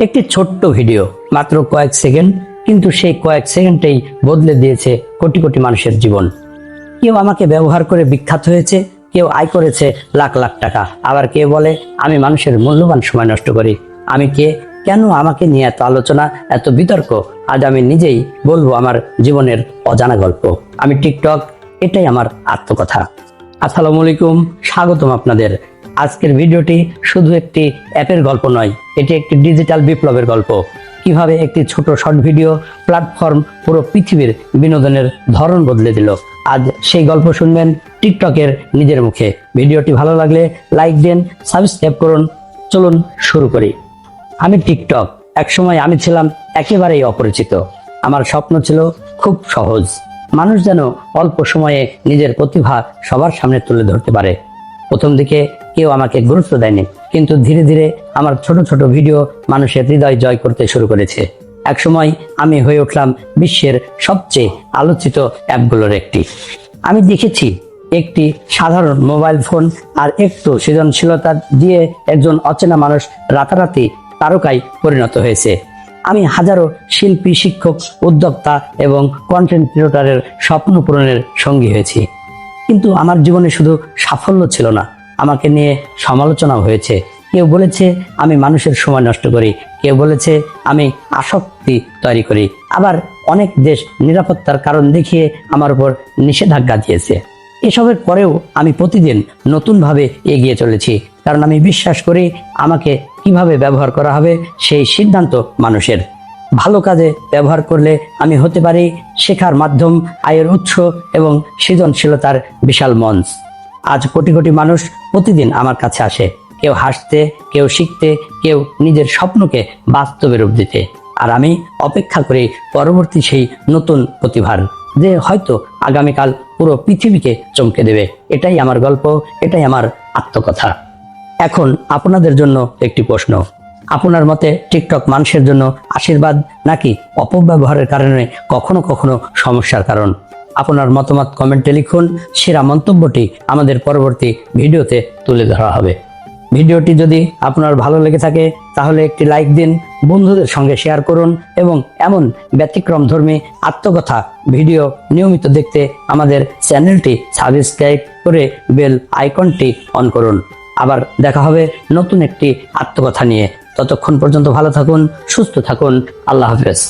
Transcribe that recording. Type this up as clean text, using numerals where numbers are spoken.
একটি ছোট্ট ভিডিও, মাত্র কয়েক সেকেন্ড, কিন্তু সেই কয়েক সেকেন্ডেই বদলে দিয়েছে কোটি কোটি মানুষের জীবন। কেউ আমাকে ব্যবহার করে বিখ্যাত হয়েছে, কেউ আয় করেছে লাখ লাখ টাকা, আবার কেউ বলে আমি মানুষের মূল্যবান সময় নষ্ট করি। আমি কে, কেন আমাকে নিয়ে এত আলোচনা, এত বিতর্ক? আজ আমি নিজেই বলবো আমার জীবনের অজানা গল্প। আমি টিকটক, এটাই আমার আত্মকথা। আসসালামু আলাইকুম, স্বাগতম আপনাদের। আজকের ভিডিওটি শুধু একটি অ্যাপের গল্প নয়, এটি একটি ডিজিটাল বিপ্লবের গল্প। কিভাবে একটি ছোট শর্ট ভিডিও প্ল্যাটফর্ম পুরো পৃথিবীর বিনোদনের ধরন বদলে দিল, আজ সেই গল্প শুনবেন টিকটকের নিজের মুখে। ভিডিওটি ভালো লাগলে লাইক দেন, সাবস্ক্রাইব করুন। চলুন শুরু করি। আমি টিকটক। একসময় আমি ছিলাম একেবারেই অপরিচিত। আমার স্বপ্ন ছিল খুব সহজ, মানুষ যেন অল্প সময়ে নিজের প্রতিভা সবার সামনে তুলে ধরতে পারে। প্রথম দিকে কেউ আমাকে গুরুত্ব দেয়নি, কিন্তু ধীরে ধীরে আমার ছোট ছোট ভিডিও মানুষের হৃদয় জয় করতে শুরু করেছে। একসময় আমি হয়ে উঠলাম বিশ্বের সবচেয়ে আলোচিত অ্যাপগুলোর একটি। আমি দেখেছি একটি সাধারণ মোবাইল ফোন আর একটু সৃজনশীলতা দিয়ে একজন অচেনা মানুষ রাতারাতি তারকায় পরিণত হয়েছে। আমি হাজারো শিল্পী, শিক্ষক, উদ্যোক্তা এবং কন্টেন্ট ক্রিয়েটরের স্বপ্ন পূরণের সঙ্গী হয়েছি। কিন্তু আমার জীবনে শুধু সাফল্য ছিল না, আমাকে নিয়ে সমালোচনাও হয়েছে। কেউ বলেছে আমি মানুষের সময় নষ্ট করি, কেউ বলেছে আমি আসক্তি তৈরি করি, আবার অনেক দেশ নিরাপত্তার কারণ দেখিয়ে আমার উপর নিষেধাজ্ঞা দিয়েছে। এসবের পরেও আমি প্রতিদিন নতুনভাবে এগিয়ে চলেছি, কারণ আমি বিশ্বাস করি আমাকে কিভাবে ব্যবহার করা হবে সেই সিদ্ধান্ত মানুষের। ভালো কাজে ব্যবহার করলে আমি হতে পারি শেখার মাধ্যম, আয়ের উৎস এবং সৃজনশীলতার বিশাল মঞ্চ। আজ কোটি কোটি মানুষ প্রতিদিন আমার কাছে আসে, কেউ হাসতে, কেউ শিখতে, কেউ নিজের স্বপ্নকে বাস্তবে রূপ দিতে। আর আমি অপেক্ষা করি পরবর্তী সেই নতুন প্রতিভার, যে হয়তো আগামীকাল পুরো পৃথিবীকে চমকে দেবে। এটাই আমার গল্প, এটাই আমার আত্মকথা। এখন আপনাদের জন্য একটি প্রশ্ন। আপনার মতে টিকটক মানুষের জন্য আশীর্বাদ নাকি অপব্যবহারের কারণে কখনো কখনো সমস্যার কারণ? আপনার মতামত কমেন্টে লিখুন। সেরা মন্তব্যটি আমাদের পরবর্তী ভিডিওতে তুলে ধরা হবে। ভিডিওটি যদি আপনার ভালো লেগে থাকে তাহলে একটি লাইক দিন, বন্ধুদের সঙ্গে শেয়ার করুন এবং এমন ব্যতিক্রমধর্মী আত্মকথা ভিডিও নিয়মিত দেখতে আমাদের চ্যানেলটি সাবস্ক্রাইব করে বেল আইকনটি অন করুন। আবার দেখা হবে নতুন একটি আত্মকথা নিয়ে। ততক্ষণ পর্যন্ত ভালো থাকুন, সুস্থ থাকুন। আল্লাহ হাফেজ।